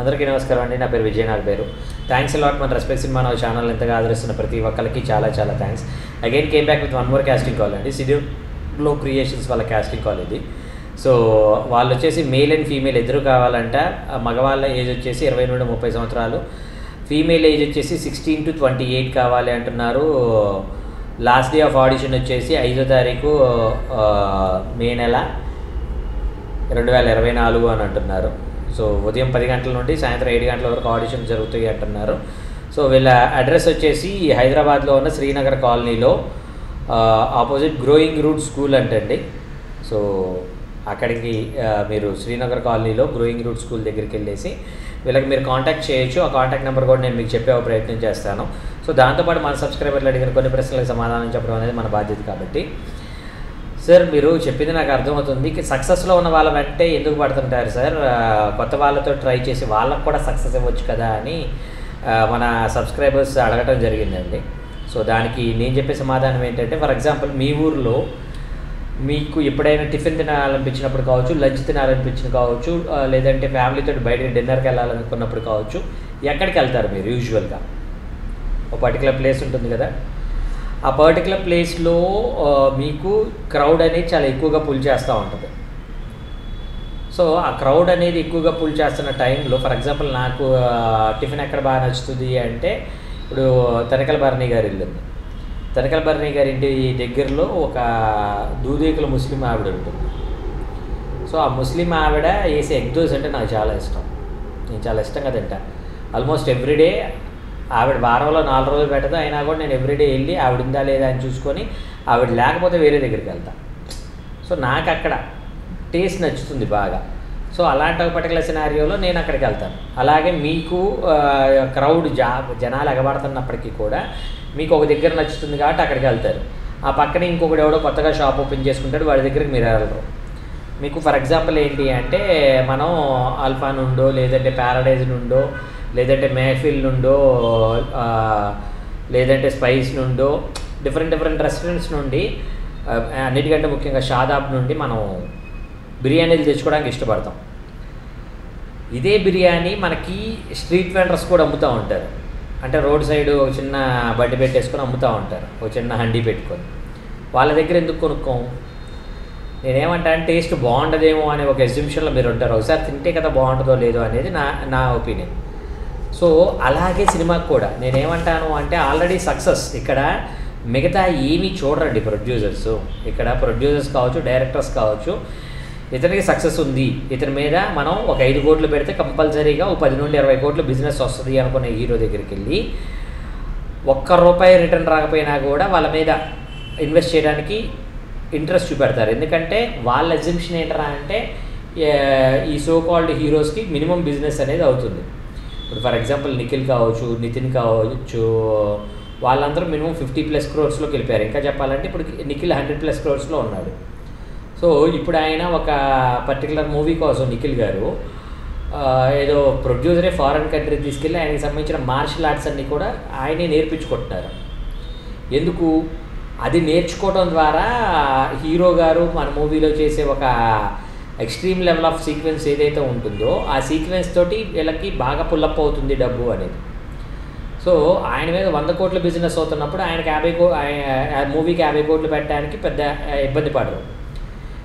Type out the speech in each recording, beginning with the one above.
అందరికీ నమస్కారం అండి. నా పేరు విజయ్ నాగపేరు. థ్యాంక్స్ అలాట్ మన రెస్పెక్ట్ సినిమా నా ఛానల్ ఎంతగా ఆదరిస్తున్న ప్రతి ఒక్కరికి చాలా చాలా thanks. Again came back with one more casting call అండి. సిడిలో క్రియేషన్స్ వాళ్ళ కాస్టింగ్ కాల్ ఇది. సో వాళ్ళు వచ్చేసి మేల్ అండ్ ఫీమేల్ ఇద్దరు కావాలంట. మగవాళ్ళ ఏజ్ వచ్చేసి 20 నుండి 30 సంవత్సరాలు, ఫీమేల్ ఏజ్ వచ్చేసి 16 to 28 కావాలి అంటున్నారు. లాస్ట్ డే ఆఫ్ ఆడిషన్ వచ్చేసి 5వ తారీఖు మే నెల 2024 అని అంటున్నారు. సో ఉదయం 10 గంటల నుండి సాయంత్రం 7 గంటల వరకు ఆడిషన్ జరుగుతాయి అంటున్నారు. సో వీళ్ళ అడ్రస్ వచ్చేసి హైదరాబాద్లో ఉన్న శ్రీనగర్ కాలనీలో ఆపోజిట్ గ్రోయింగ్ రూట్ స్కూల్ అంటండి. సో అక్కడికి మీరు శ్రీనగర్ కాలనీలో గ్రోయింగ్ రూట్ స్కూల్ దగ్గరికి వెళ్ళేసి వీళ్ళకి మీరు కాంటాక్ట్ చేయొచ్చు. ఆ కాంటాక్ట్ నెంబర్ కూడా నేను మీకు చెప్పే ప్రయత్నం చేస్తాను. సో దాంతోపాటు మన సబ్స్క్రైబర్లు అడిగిన కొన్ని ప్రశ్నలకు సమాధానం చెప్పడం అనేది మన బాధ్యత. కాబట్టి సార్ మీరు చెప్పింది నాకు అర్థమవుతుంది. సక్సెస్లో ఉన్న వాళ్ళ వెంటే ఎందుకు పడుతుంటారు సార్, కొత్త వాళ్ళతో ట్రై చేసి వాళ్ళకు కూడా సక్సెస్ ఇవ్వచ్చు కదా అని మన సబ్స్క్రైబర్స్ అడగటం జరిగిందండి. సో దానికి నేను చెప్పే సమాధానం ఏంటంటే, ఫర్ ఎగ్జాంపుల్ మీ ఊరిలో మీకు ఎప్పుడైనా టిఫిన్ తినాలనిపించినప్పుడు కావచ్చు, లంచ్ తినాలనిపించిన కావచ్చు, లేదంటే ఫ్యామిలీతో బయటకి డిన్నర్కి వెళ్ళాలనుకున్నప్పుడు కావచ్చు, ఎక్కడికి వెళ్తారు మీరు యూజువల్గా? ఒక పర్టికులర్ ప్లేస్ ఉంటుంది కదా, ఆ పర్టికులర్ ప్లేస్లో మీకు క్రౌడ్ అనేది చాలా ఎక్కువగా పుల్ చేస్తూ ఉంటుంది. సో ఆ క్రౌడ్ అనేది ఎక్కువగా పుల్ చేస్తున్న టైంలో, ఫర్ ఎగ్జాంపుల్ నాకు టిఫిన్ ఎక్కడ బాగా నచ్చుతుంది అంటే, ఇప్పుడు తనికల భరణి గారి ఇల్లు ఉంది. తనికల భరణి గారి ఇంటి దగ్గరలో ఒక దూదేకుల ముస్లిం ఆవిడ ఉంటుంది. సో ఆ ముస్లిం ఆవిడ వేసే ఎగ్ దోశ అంటే నాకు చాలా ఇష్టం. నేను చాలా ఇష్టంగా తింటా. ఆల్మోస్ట్ ఎవ్రీడే ఆవిడ వారంలో 4 రోజులు పెట్టదు, అయినా కూడా నేను ఎవ్రీడే వెళ్ళి ఆవిడ ఉందా లేదా అని చూసుకొని, ఆవిడ లేకపోతే వేరే దగ్గరికి వెళ్తా. సో నాకు అక్కడ టేస్ట్ నచ్చుతుంది బాగా. సో అలాంటి ఒక పర్టికులర్ సినారియోలో నేను అక్కడికి వెళ్తాను. అలాగే మీకు క్రౌడ్ జనాలు ఎగబడుతున్నప్పటికీ కూడా మీకు ఒక దగ్గర నచ్చుతుంది కాబట్టి అక్కడికి వెళ్తారు. ఆ పక్కన ఇంకొకటి ఎవడో కొత్తగా షాప్ ఓపెన్ చేసుకుంటాడు, వాడి దగ్గరికి మీరు వెళ్ళరు. మీకు ఫర్ ఎగ్జాంపుల్ ఏంటి అంటే, మనం ఆల్ఫా నుండో లేదంటే ప్యారడైజ్ నుండో లేదంటే మెహఫిల్ నుండో లేదంటే స్పైస్ నుండో డిఫరెంట్ రెస్టారెంట్స్ నుండి, అన్నిటికంటే ముఖ్యంగా షాదాబ్ నుండి మనం బిర్యానీలు తెచ్చుకోవడానికి ఇష్టపడతాం. ఇదే బిర్యానీ మనకి స్ట్రీట్ వెండర్స్ కూడా అమ్ముతూ ఉంటారు. అంటే రోడ్ సైడ్ ఒక చిన్న బండి పెట్టేసుకొని అమ్ముతూ ఉంటారు, ఒక చిన్న హండీ పెట్టుకొని. వాళ్ళ దగ్గర ఎందుకు కొనుక్కోం? నేనేమంటా అంటే, టేస్ట్ బాగుంటుందేమో అనే ఒక ఎగ్జిబిషన్లో మీరు ఉంటారు. ఒకసారి తింటే కదా బాగుంటుందో లేదో అనేది నా ఒపీనియన్. సో అలాగే సినిమాకి కూడా నేనేమంటాను అంటే, ఆల్రెడీ సక్సెస్ ఇక్కడ మిగతా ఏమీ చూడరండి ప్రొడ్యూసర్స్. ఇక్కడ ప్రొడ్యూసర్స్ కావచ్చు, డైరెక్టర్స్ కావచ్చు, ఇతనికి సక్సెస్ ఉంది, ఇతని మీద మనం ఒక 5 కోట్లు పెడితే కంపల్సరీగా ఒక 10 నుండి 20 కోట్లు బిజినెస్ వస్తుంది అనుకునే హీరో దగ్గరికి వెళ్ళి ₹1 రిటర్న్ రాకపోయినా కూడా వాళ్ళ మీద ఇన్వెస్ట్ చేయడానికి ఇంట్రెస్ట్ చూపెడతారు. ఎందుకంటే వాళ్ళ ఎగ్జిబిషన్ ఏంటరా అంటే, ఈ సో కాల్డ్ హీరోస్కి మినిమం బిజినెస్ అనేది అవుతుంది. ఇప్పుడు ఫర్ ఎగ్జాంపుల్ నిఖిల్ కావచ్చు, నితిన్ కావచ్చు, వాళ్ళందరూ మినిమం 50+ crores వెళ్ళిపోయారు. ఇంకా చెప్పాలంటే ఇప్పుడు నిఖిల్ 100+ crores ఉన్నాడు. సో ఇప్పుడు ఆయన ఒక పర్టికులర్ మూవీ కోసం నిఖిల్ గారు ఏదో ప్రొడ్యూసరే ఫారెన్ కంట్రీ తీసుకెళ్ళి ఆయనకి సంబంధించిన మార్షల్ ఆర్ట్స్ అన్నీ కూడా ఆయనే నేర్పించుకుంటున్నారు. ఎందుకు? అది నేర్చుకోవడం ద్వారా హీరో గారు మన మూవీలో చేసే ఒక ఎక్స్ట్రీమ్ లెవెల్ ఆఫ్ సీక్వెన్స్ ఏదైతే ఉంటుందో, ఆ సీక్వెన్స్ తోటి వీళ్ళకి బాగా పుల్లప్ అవుతుంది డబ్బు అనేది. సో ఆయన మీద 100 కోట్ల బిజినెస్ అవుతున్నప్పుడు ఆయనకి మూవీకి 50 కోట్లు పెట్టడానికి పెద్ద ఇబ్బంది పడరు.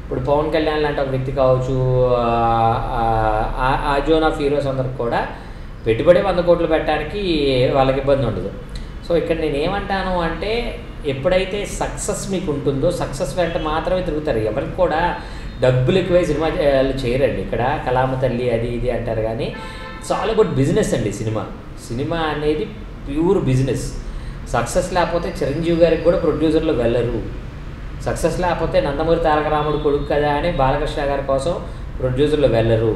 ఇప్పుడు పవన్ కళ్యాణ్ లాంటి ఒక వ్యక్తి కావచ్చు, ఆ జోన్ ఆఫ్ హీరోస్ అందరికి కూడా పెట్టుబడి 100 కోట్లు పెట్టడానికి వాళ్ళకి ఇబ్బంది ఉండదు. సో ఇక్కడ నేను ఏమంటాను అంటే, ఎప్పుడైతే సక్సెస్ మీకు ఉంటుందో సక్సెస్ వెంట మాత్రమే తిరుగుతారు. ఎవరికి కూడా డబ్బులు ఎక్కువై సినిమా చేయరండి. ఇక్కడ కలామ తల్లి అది ఇది అంటారు, కానీ ఇట్స్ ఆల్ అబౌట్ బిజినెస్ అండి. సినిమా అనేది ప్యూర్ బిజినెస్. సక్సెస్ లేకపోతే చిరంజీవి గారికి కూడా ప్రొడ్యూసర్లు వెళ్ళరు. సక్సెస్ లేకపోతే నందమూరి తారక రాముడు కొడుకు కదా అని బాలకృష్ణ గారి కోసం ప్రొడ్యూసర్లు వెళ్ళరు.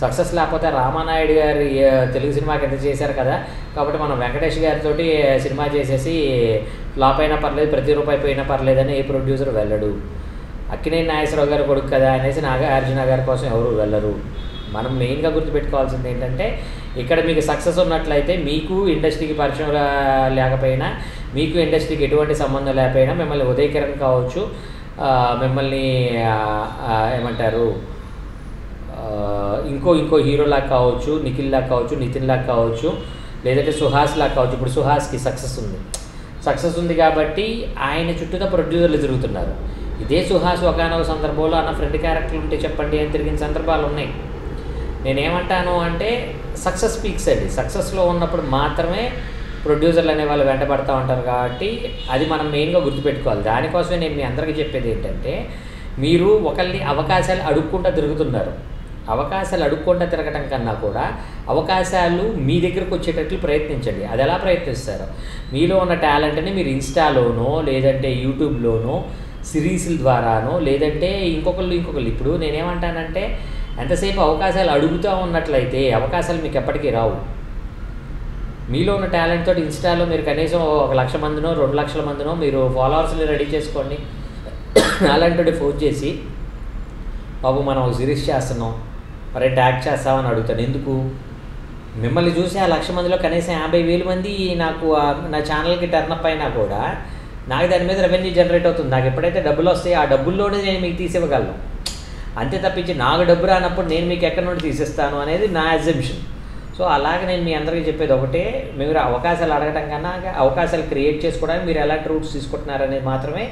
సక్సెస్ లేకపోతే రామానాయుడు గారి తెలుగు సినిమాకి ఎంత చేశారు కదా, కాబట్టి మనం వెంకటేష్ గారితో సినిమా చేసేసి ఫ్లాప్ అయినా పర్లేదు, ప్రతి రూపాయి పోయినా పర్లేదని ఏ ప్రొడ్యూసర్ వెళ్ళడు. అక్కినేని నాగేశ్వరరావు గారు కొడుకు కదా అనేసి నాగార్జున గారి కోసం ఎవరు వెళ్ళరు. మనం మెయిన్గా గుర్తుపెట్టుకోవాల్సింది ఏంటంటే, ఇక్కడ మీకు సక్సెస్ ఉన్నట్లయితే మీకు ఇండస్ట్రీకి పరిచయం లేకపోయినా, మీకు ఇండస్ట్రీకి ఎటువంటి సంబంధం లేకపోయినా, మిమ్మల్ని ఉదయ్ కిరణ్ కావచ్చు, మిమ్మల్ని ఏమంటారు ఇంకో హీరోలాగా కావచ్చు, నిఖిల్లాగా కావచ్చు, నితిన్లాగా కావచ్చు, లేదంటే సుహాస్లాగా కావచ్చు. ఇప్పుడు సుహాస్కి సక్సెస్ ఉంది కాబట్టి ఆయన చుట్టూతో ప్రొడ్యూసర్లు తిరుగుతున్నారు. ఇదే సుహాస్ ఒకనొక సందర్భంలో అన్న ఫ్రెండ్ క్యారెక్టర్లు ఉంటే చెప్పండి అని తిరిగిన సందర్భాలు ఉన్నాయి. నేనేమంటాను అంటే సక్సెస్ పీక్స్ అండి. సక్సెస్లో ఉన్నప్పుడు మాత్రమే ప్రొడ్యూసర్లు అనే వాళ్ళు వెంటబడతా ఉంటారు కాబట్టి అది మనం మెయిన్గా గుర్తుపెట్టుకోవాలి. దానికోసమే నేను మీ అందరికీ చెప్పేది ఏంటంటే, మీరు ఒకరిని అవకాశాలు అడుక్కుంటూ తిరుగుతున్నారు. అవకాశాలు అడుక్కుంటూ తిరగటం కన్నా కూడా అవకాశాలు మీ దగ్గరకు వచ్చేటట్లు ప్రయత్నించండి. అది ఎలా ప్రయత్నిస్తారో, మీలో ఉన్న టాలెంట్ని మీరు ఇన్స్టాలోనో లేదంటే యూట్యూబ్లోనో సిరీస్ల ద్వారానో లేదంటే ఇంకొకళ్ళు ఇప్పుడు నేనేమంటానంటే, ఎంతసేపు అవకాశాలు అడుగుతూ ఉన్నట్లయితే అవకాశాలు మీకు ఎప్పటికీ రావు. మీలో ఉన్న టాలెంట్ తోటి ఇన్స్టాలో మీరు కనీసం 1,00,000 మందినో 2,00,000 మందినో మీరు ఫాలోవర్స్ని రెడీ చేసుకోండి. అలాంటి ఫోన్ చేసి బాబు మనం ఒక సిరీస్ చేస్తున్నాం, మరి ట్యాగ్ చేస్తామని అడుగుతాను. ఎందుకు? మిమ్మల్ని చూసి ఆ 1,00,000 మందిలో కనీసం 50,000 మంది నాకు నా ఛానల్కి టర్నప్ అయినా కూడా నాకు దాని మీద రెవెన్యూ జనరేట్ అవుతుంది. నాకు ఎప్పుడైతే డబ్బులు వస్తాయో ఆ డబ్బుల్లోనే నేను మీకు తీసివ్వగలను. అంతే తప్పించి నాకు డబ్బు రానప్పుడు నేను మీకు ఎక్కడి నుండి తీసిస్తాను అనేది నా అజంప్షన్. సో అలాగే నేను మీ అందరికీ చెప్పేది ఒకటే, మీరు అవకాశాలు అడగటం కన్నా అవకాశాలు క్రియేట్ చేసుకోవడానికి మీరు ఎలాంటి రూట్స్ తీసుకుంటున్నారనేది మాత్రమే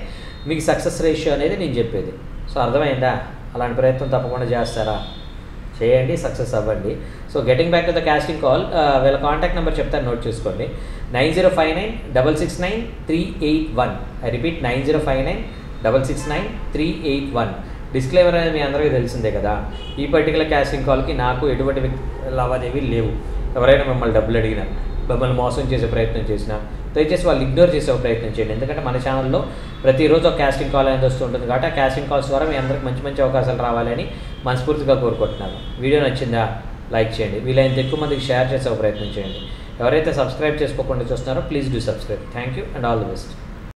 మీకు సక్సెస్ రేషియో అనేది నేను చెప్పేది. సో అర్థమైందా? అలాంటి ప్రయత్నం తప్పకుండా చేస్తారా? చేయండి, సక్సెస్ అవ్వండి. So getting back to the casting call, వీళ్ళ కాంటాక్ట్ నెంబర్ చెప్తాను, నోట్ చేసుకోండి. 9059669381. I repeat 9059669381. డిస్క్లైమర్ అనేది మీ అందరికీ తెలిసిందే కదా. ఈ పర్టికులర్ కాస్టింగ్ కాల్కి నాకు ఎటువంటి లావాదేవీ లేవు. ఎవరైనా మిమ్మల్ని డబ్బులు అడిగినా, మిమ్మల్ని మోసం చేసే ప్రయత్నం చేసినా దయచేసి వాళ్ళు ఇగ్నోర్ చేసే ప్రయత్నం చేయండి. ఎందుకంటే మన ఛానల్లో ప్రతిరోజు ఒక కాస్టింగ్ కాల్ అనేది వస్తుంటుంది కాబట్టి ఆ కాస్టింగ్ కాల్స్ ద్వారా మీ అందరికి మంచి మంచి అవకాశాలు రావాలని మనస్ఫూర్తిగా కోరుకుంటున్నాను. వీడియో నచ్చిందా? లైక్ చేయండి. వీలైనంత ఎక్కువ మందికి షేర్ చేసే ప్రయత్నం చేయండి. ఎవరైతే సబ్స్క్రైబ్ చేసుకోకుండా చూస్తున్నారో please do subscribe. Thank you and all the best.